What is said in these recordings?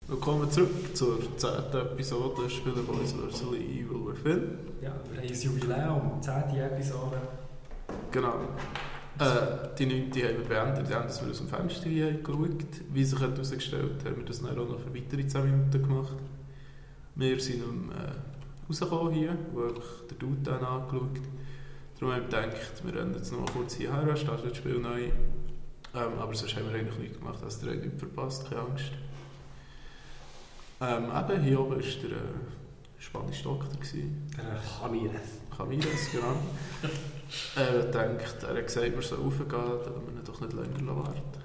Willkommen zurück zur 10. Episode SpilerBoyz vs. Evil Within. Ja, wir haben ein Jubiläum, 10. Episode. Genau. Die 9. haben wir beendet, indem wir aus dem Fenster hier geschaut. Wie sich herausgestellt hat, haben wir das dann auch noch für weitere 10 Minuten gemacht. Wir sind rausgekommen hier, wo einfach der Dude dann angeschaut. Darum haben wir gedacht, wir rennen jetzt noch mal kurz hierher, starten das Spiel neu. Aber sonst haben wir eigentlich nichts gemacht, also ihr habt nichts verpasst, keine Angst. Eben, hier oben war der spanische Doktor. Der Ramirez, genau. Er hat gesagt, wir sollen raufgehen, dann wollen wir ihn doch nicht länger warten.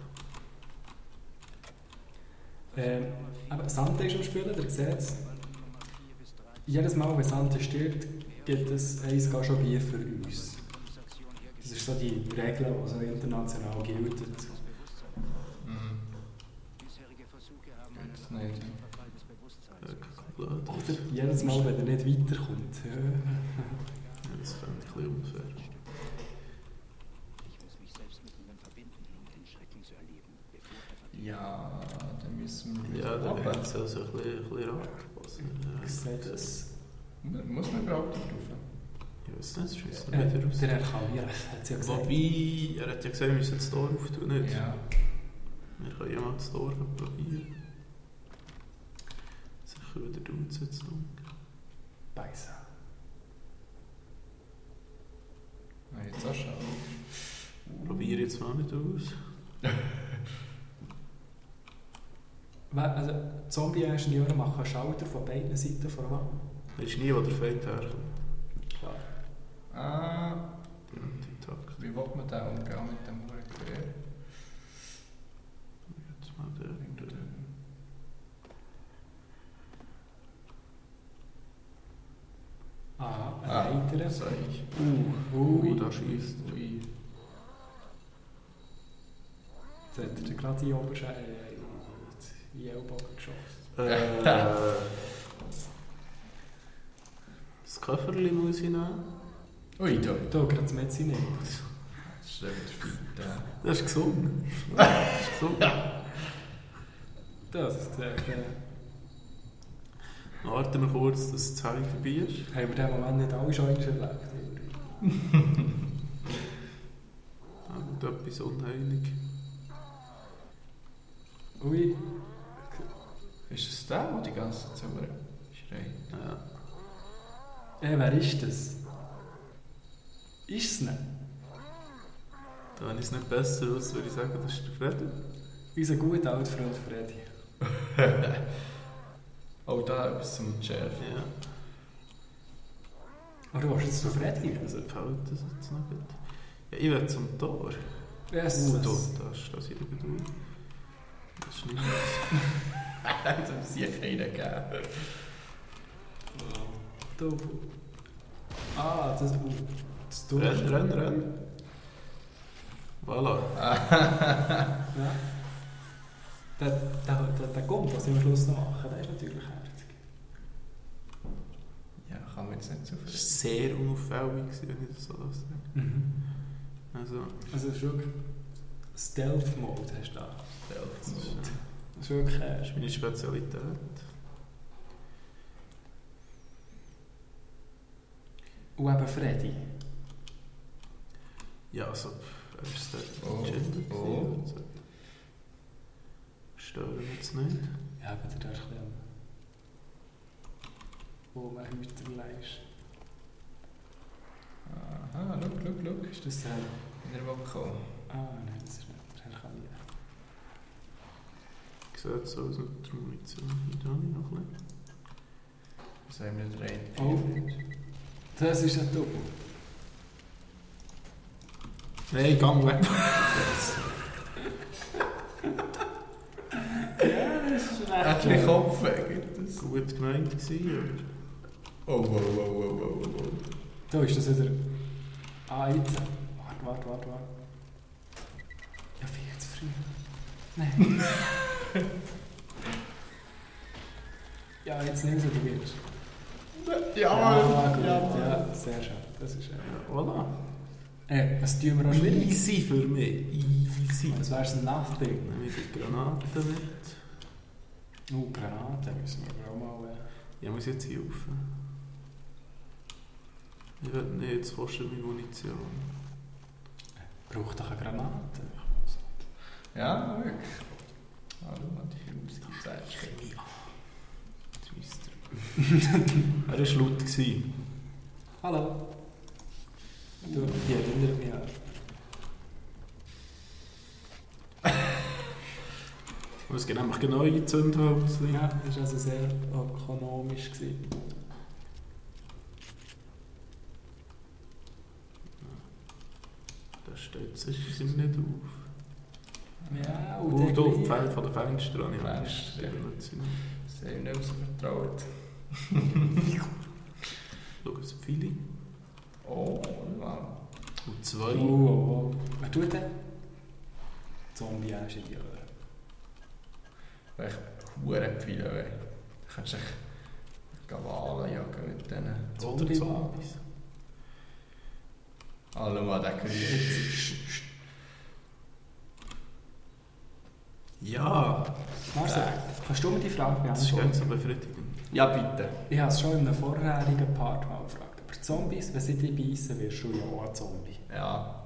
Aber Sante ist am Spielen, ihr seht es. Jedes Mal, wenn Sante stirbt, gibt es ein Gage Bier für uns. Das ist so die Regel, die so international gilt. Das nicht. Oder jedes Mal, wenn er nicht weiterkommt. Ja, das fände ich ein bisschen unfair. Ja, dann müssen wir... Ja, dann hat es also ein bisschen anpassen. Das muss man überhaupt nicht rufen? Ich weiß nicht, das ist wieder raus. Der Ramirez hat es ja gesagt. Wobei, er hat ja gesagt, wir müssen das Tor auftun, nicht? Ja. Wir können ja mal das Tor probieren. Sicher wieder die Umsetzung. Beiße. Na, jetzt auch schon. Probiere jetzt mal nicht aus. Also, Zombie-Ingenieure machen Schalter von beiden Seiten voran. Weisst nie, wo der Feind herkommt. Klar. Ah, Die Takt. wie will man da umgehen mit dem Quer? Jetzt mal der hinter. Ein weiterer. Sech. Da schießt er. Ui. Jetzt hat er gerade die Oberschenkel in die Ellbogen geschossen. Das Köfferli muss ich nehmen. Ui, da. Da, gerade das Metzi nicht. Das ist wieder fit. Das ist gesungen. Das ist gesungen. Das ist Warten wir kurz, dass das Zeichen vorbei ist. haben wir den Moment nicht alle schon erlebt? Und etwas unheilig. Ui. Ist es der, der die ganze Zeit schreit? Ja. Wer ist das? Ist es nicht? Da habe ich es nicht besser aus, würde ich sagen, das ist der Fredi. Unser guter alter Freund Fredi. Oh, da etwas zum Sheriff. Ja. Aber du warst jetzt zu Fredi? Also gefällt das jetzt noch gut. Ja, ich will zum Tor. Yes. Da ist das hier durch. Das ist nicht mehr. Das hat sicher keinen gegeben. Das Tor. Renn. Voilà. Ja. Der kommt, was wir am Schluss noch machen, der ist natürlich herzig. Ja, kann man jetzt nicht so viel. Das war sehr unauffällig, wenn ich das so lasse. Also es ist wirklich Stealth-Mode hast du da. Stealth-Mode. Das ist wirklich Das ist meine Spezialität. Und eben Fredi. Ja, also, wer ist der? Oh. Oh. Stören wir jetzt nicht. Ja, aber der ist ein bisschen wo man Hüterlein ist. Aha, schau. Ist das der? Der will kommen. Nein, das ist nicht der Herr Kamil. Sieht so aus mit der Munition. Hier habe ich noch ein bisschen. Was haben wir denn rein? Oh. Das ist ein Double. Nein, gang weg. Ja, das ist recht. Hast du den Kopf weg? Das... Gut gemeint gewesen, aber... Oh. Da ist das wieder... Jetzt. Warte. Ja, viel zu früh. Nein. Ja, jetzt nimm sie, du willst. Ja, sehr schön. Das ist schön. Voilà. Was tun wir auch schwierig? Easy für mich. Easy. Das wäre ein Nachding. Nehme ich die Granate mit. Granaten müssen wir auch mal... Ich muss jetzt helfen. Ich will nicht, jetzt kostet meine Munition. Braucht doch eine Granate. Ja, wirklich. Hallo, die Musik sagst Er war laut. Hallo. Du, die erinnert mich an... Es gibt nämlich neue Zündhölzer. Ja, das war also sehr ökonomisch. Das steht sicher nicht auf. Ja, Und und hier die Fälle von den Fenstern habe ich Fenster. Das habe ich nicht so vertraut. Schau, es viele. Oh, wow. Und 2. Oh. Was tut der? Zombie-Ingenieur. Echt hure viele, ey. Du kannst dich Wahlen jagen mit denen. Zombies. Alle mal den Grüß. Ja! Marcel, kannst du mir die Frage Das ist beantworten? ganz so befriedigend. Ja, bitte. Ich habe es schon in einem vorherigen Part mal gefragt. Aber Zombies, wenn sie dich beißen, wirst du ja auch ein Zombie. Ja.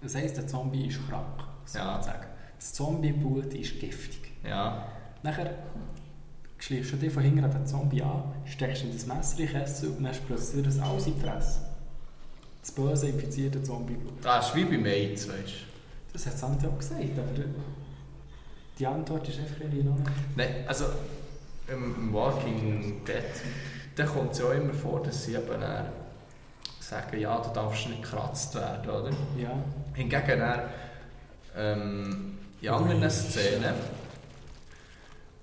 Das heisst, der Zombie ist krank, so Ja. man sagen. Das Zombie-Blut ist giftig. Ja. Nachher schleichst du dich von hinten an den Zombie an, steckst in das Messer in den Kessel und dann hast du plötzlich das alles in die Fresse. Das böse, infizierte Zombie-Blut. Das ist wie bei Mates, weißt du. Das hat Sante auch gesagt, aber die Antwort ist einfach irgendwie noch nicht. Nein, also im Walking Dead, da kommt es ja auch immer vor, dass sie eben dann sagen, ja, du darfst nicht gekratzt werden, oder? Ja. Hingegen dann, in anderen Szenen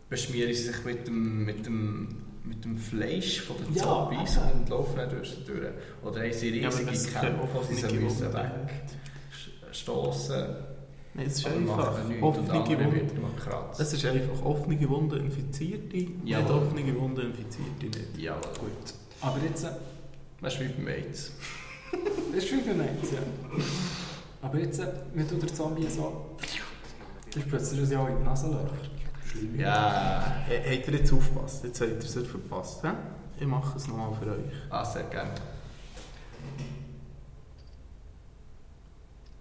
beschmieren sie sich mit dem Fleisch von den Ja, Zombies aber- und laufen dann durch sie durch. Oder haben sie riesige Kämpfe, die sie müssen wegstossen. Nein, es ist Aber einfach machen nichts und offene andere Wunden. wird immer gekratzt. Es ist einfach offene Wunden, Infizierte, nicht Jawohl. offene Wunden, Infizierte nicht. Ja, Gut. Aber jetzt... das ist wie bei Mates. Das ist wie bei Mates, ja. Aber jetzt, wenn du der Zombie so... Du hast plötzlich das ja auch in die Nasenlöcher. Schlimm. Ja. Habt ihr jetzt aufgepasst? Jetzt habt ihr es nicht verpasst. He? Ich mache es nochmal für euch. Sehr gerne.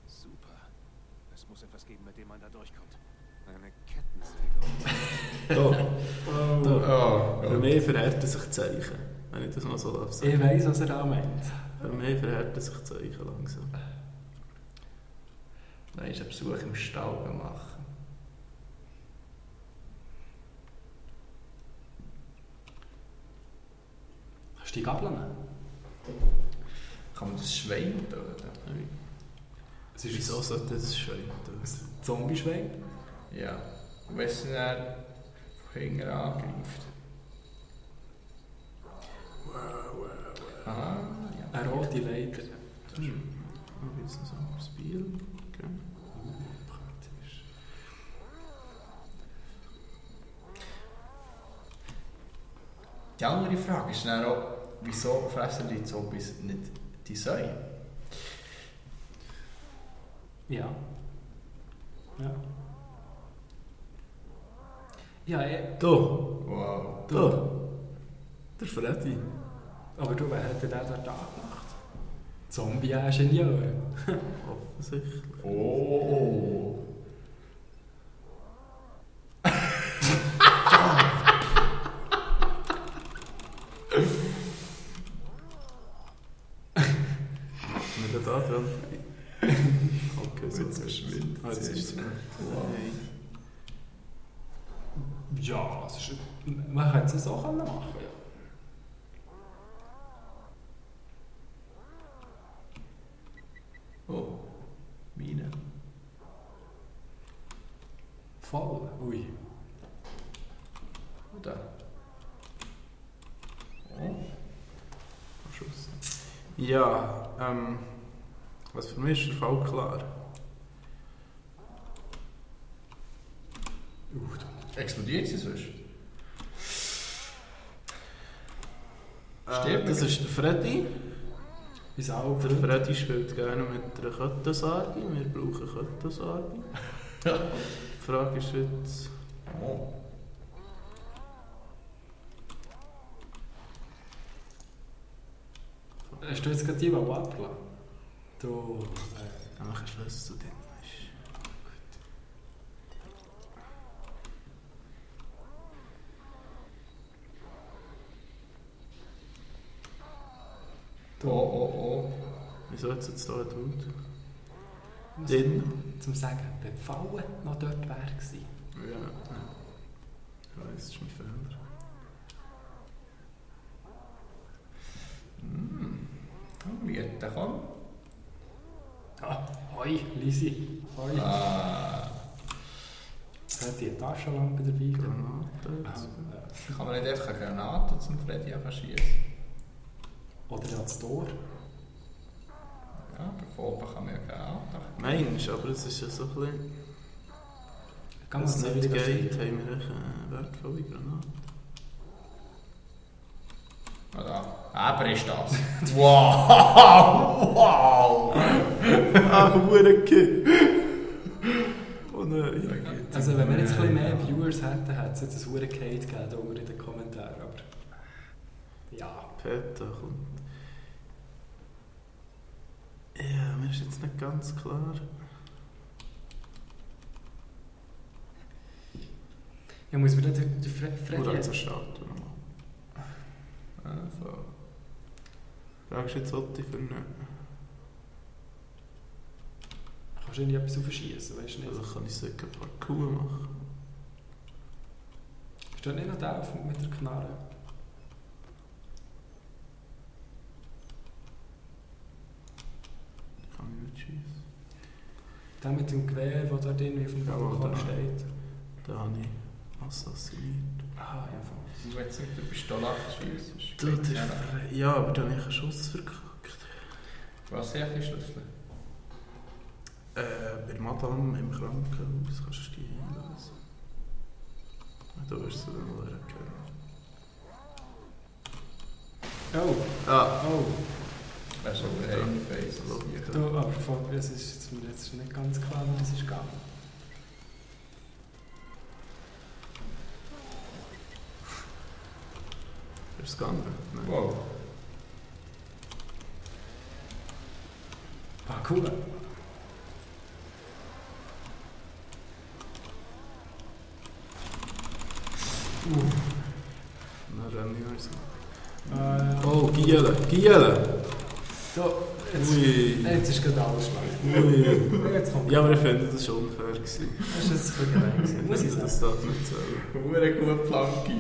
Super. Es muss etwas geben, mit dem man da durchkommt. Eine Kettensäge. Da. Für mich verhärten sich Zeichen, wenn ich das mal so darf sagen. Ich weiss, was er da meint. Für mich verhärten sich Zeichen langsam. Dann ist ein Besuch im Stall machen. Kannst du die Gabel nehmen? Kann man das Schwein töten? Es ist Wieso sollte das Schwein tun? ein Zombie-Schwein. Ja. Und wenn es dann von hinten angreift. Aha, ja. Eine rote Leiter. Dann gibt es noch so ein Spiel. Okay. Praktisch. Die andere Frage ist dann auch, wieso fressen die Zombies nicht die Säue? Ja. Ja. Ja, Da! Wow. Da! Der Fredi. aber du, wer hätte der dort angemacht? Zombie-Ingenieur. Offensichtlich. Oh. Mit der da dran. Okay, so Jetzt verschwindet Ah, jetzt sie. ist es. Wow. Ja, es ist, man könnte es auch machen, ja. Oh. Mine. Voll. Ui. Da. Oh. Schuss. Ja, was für mich ist der Fall klar. Explodiert sie sonst? Das ist der Fredi. Bis auch. Der Fredi spielt gerne mit einer Kettensage. Wir brauchen Kettensage. Die Frage ist jetzt, Oh. Hast du jetzt gerade die abgelassen? Du... Ja, mach einen Schlüssel drin. Oh. Wieso hat es jetzt hier eine Haut? Zum Sagen, wenn die Falle noch dort wäre gewesen. Ja. Ich weiss, das ist mein Fehler. Guete, komm. Hoi, Lisi. Hoi. Hat die Taschenlampe dabei? Granate. Kann man nicht einfach eine Granate zum Fredi schießen? Oder das Tor? Ja, aber von oben kann man ja Granate. Meinst du, aber es ist ja so ein bisschen... Kann Wenn es man nicht wieder geht, stehen? haben wir eine wertvolle Granate. Aber ist das? Wow! Ah, Hurenke! Oh nein. Also wenn wir jetzt ein bisschen mehr Viewers hätten, hätte es jetzt ein Huren-Hate gegeben, da unten in den Kommentaren. Aber ja. Peter kommt. Ja, mir ist jetzt nicht ganz klar. Ja, muss man dann den Fredi... Oder zur Stadt nochmal. Also. Fragst du jetzt Otti für nicht? Kannst du irgendwie etwas aufschießen, weißt du nicht? Also kann ich sogar ein paar Kuh machen. Ist da nicht noch der mit der Knarre? Kann ich nicht schießen. Der mit dem Gewehr, der dort irgendwie auf dem Balkon steht. Da habe ich assassiniert. Ah, ja, voll. Du willst nicht mit der Pistole schießen. Ja, aber dann habe ich einen Schuss verkackt. Was sehe ich Schlüssel? Bei der Madame im Krankenhaus kannst du die einlösen. Da wirst du dann mal erkennen. Oh! Ah! Oh! Das ist aber ein Face. Du, aber es ist mir jetzt nicht ganz klar, wie es ist gegangen. Ist es gegangen? Nein. Wow. Ah, cool. Dann renne ich uns. Oh, Giele! So, Ui! jetzt ist gerade alles schlecht. Ui! Jetzt kommt Ja, aber ich finde, das war unfair. Gewesen. das ist jetzt ein bisschen gemein. Muss ich Das sagen. darf nicht sein. Hure gut Planke.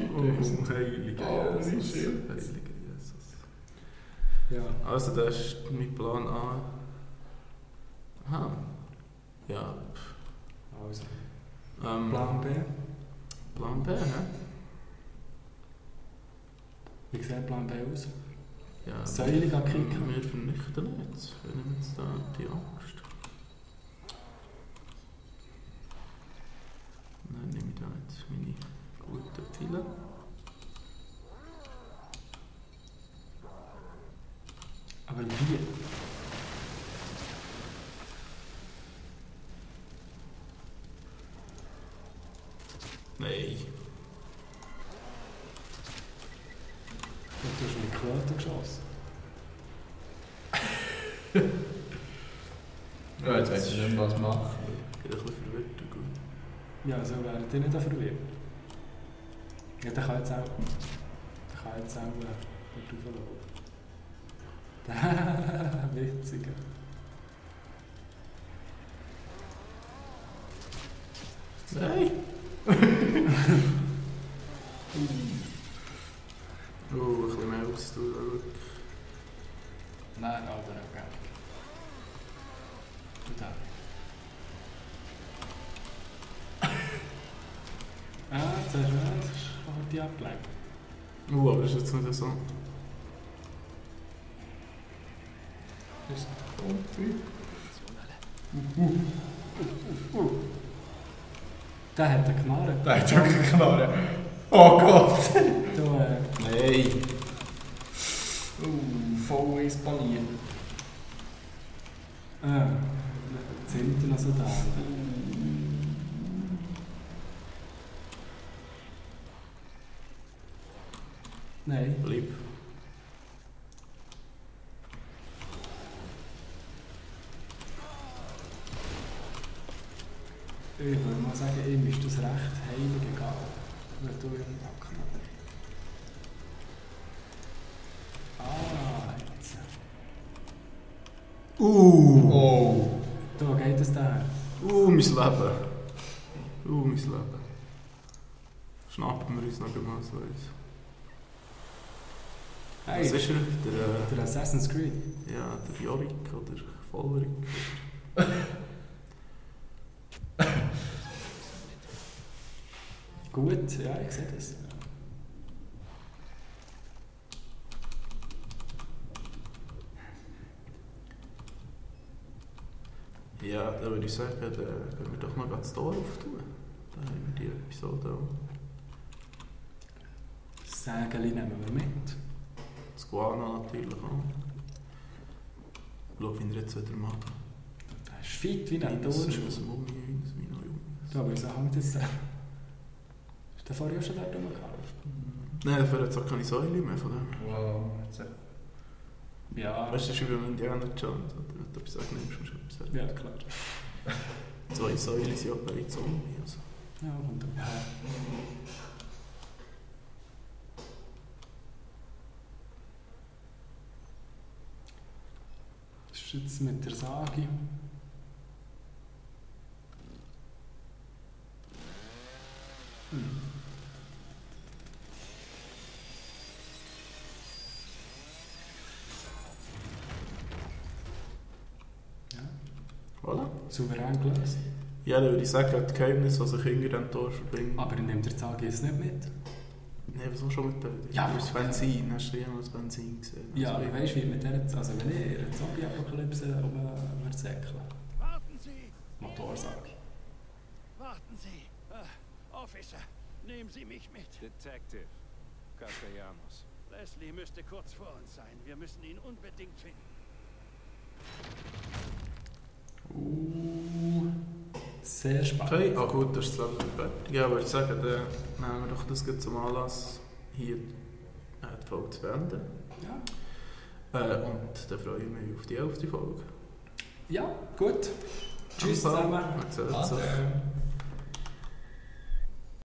Heilige Oh, wie Jesus. schön. Heilige Jesus. Ja. Also, das ist mein Plan A. Aha. Ja. Also. Ähm, Plan B. Plan B, hä? Wie sieht Plan B aus? Ja, Säule kicken. Wir vernichten jetzt. Wir nehmen jetzt da die Angst. Dann nehme ich da jetzt meine guten Pfeile. Aber wie? Nein. Und du hast mit Kloten geschossen. Ja, jetzt weißt du nicht, was machen. Ich bin ein bisschen verwirrt. Gut. Ja, so wäre ich nicht verwirrt. Ja, der kann jetzt auch. Der kann jetzt auch dort rauflaufen. Witzig. Nein! Oh, ein bisschen mehr Ausdauer. Nein, aber okay. Du da. Jetzt hast du die abgelenkt. Aber das ist jetzt nicht so. Ist gut. Der hat eine Knarre. Der hat eine Knarre. Oh Gott! Du, Nein! Voll exponiert. jetzt sind die noch so da. Nein. Bleib. würde mal sagen, ihm ist das recht heilig egal. Wenn du ihn packen. Jetzt. Oh! Da geht es da. Mein Leben. Mein Leben. Schnappen wir uns noch mal so eins. Hey, Was ist er? der Assassin's Creed. Ja, der Jorik oder Vollerik. Gut, ja, ich sehe das. Ja, da würde ich sagen, dann können wir doch mal das Tor auftun. Da haben wir die Episode auch. Das Sägeli nehmen wir mit. Das Guana natürlich auch. Schau, wie er jetzt wieder macht. Der ist fit wie ein Das Turnschuh. ist ein Mummi, wie noch jung. Da würde ich sagen, das ist der vorher auch schon dort rumgehauen? Nein, dafür hat es auch keine Säule mehr von dem. Wow. Ja. Weißt du, das ist wie beim Indiana Jones. Wenn du etwas sagst, nimmst du schon etwas. Ja, klar. 2 Säulen sind auch bei Zombie. Also. Ja, wunderbar. Das ist jetzt mit der Sage. Voilà. Souverän gelöst. Ja, dann würde ich sagen, das Geheimnis, was sich hinter dem Tor verbindet. Aber nimmt der Sage jetzt nicht mit? Nein, was auch schon mit dem? Ja, das Benzin. Hast du jemals Benzin gesehen? Ja, aber weißt du, wie mit der, also wenn ich eine Zombie-Apokalypse säckle. Warten Sie! Motorsage. Warten Sie! Officer, nehmen Sie mich mit. Detective. Castellanos. Leslie müsste kurz vor uns sein. Wir müssen ihn unbedingt finden. Sehr spannend. Okay, gut, das ist das Leben fertig. Ja, aber ich sage, dann nehmen wir doch das jetzt zum Anlass, hier die Folge zu beenden. Ja. Und dann freue ich mich auf die 11. Folge. Ja, gut. Tschüss zusammen. Marcel.